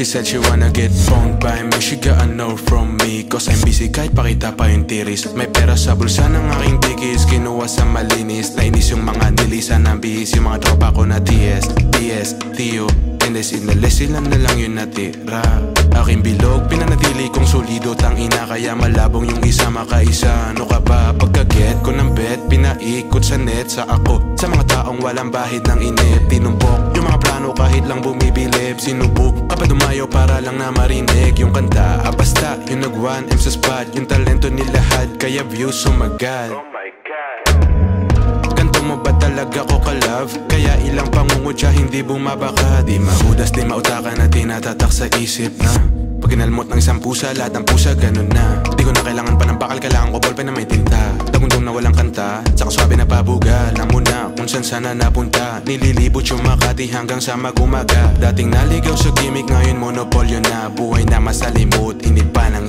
She said she wanna get phoned by me. She got a note from me, cause I'm busy kahit pakita pa yung tiris. May pera sa bulsa ng aking dikis, kinuha sa malinis. Nainis yung mga nilisan ng bihis, yung mga tropa ko na TS, Tio. Inales sila na lang yun natira. Aking bilog, pinanatili kong solido. Tangina kaya malabong yung isa makaisa. Ano ka ba? Pagka-get ko ng bet, pinaikot sa net sa ako. Sa mga taong walang bahid ng inip, tinumpok yung mga plano kahit lang bumibilib. Sinubok kapag dumayo para lang na marinig yung kanta. Basta yung nag-1M sa spot, yung talento ni lahat, kaya views sumagal. Mo ba talaga ko ka-love? Kaya ilang pangungutya hindi bumabaka. Di mahudas, di mautakan na tinatatak sa isip na pag inalmot ng isang pusa, lahat ng pusa ganun na. Di ko na kailangan pa ng bakal, kailangan ko ballpen na may tinta. Dagundong na walang kanta, saka swabe na pabuga. Alam mo na kung saan sana napunta. Nililibot yung Makati hanggang sa mag-umaga. Dating naligaw sa gimmick, ngayon monopolyo na. Buhay na masalimut, inip pa ng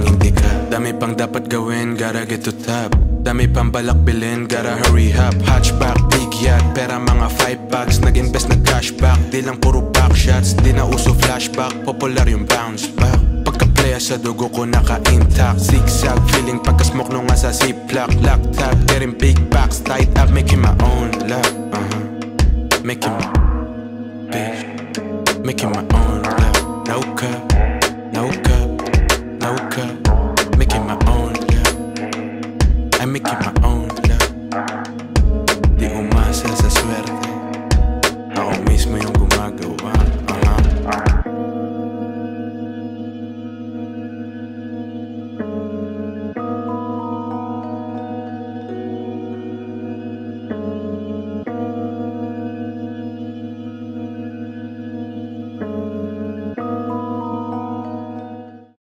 hindi ka. Dami pang dapat gawin, gotta get to top. Dami pang balak bilhin, gotta hurry up. Hatchback, big yacht, pera mga 5 bags. Nag-invest na cashback, di lang puro backshots. Di na uso flashback, popular yung bounce back. Pagka-playa sa dugo ko naka-intact. Zigzag, feeling pagka-smoke nung nga sa ziplock. Lock top, getting big bucks, tight up, making my own luck. Making my bitch, making my own luck. No cup, no cup, no cup, making my own luck. I'm making my own luck. Di umasa sa swerte, ako mismo yung gumagawa.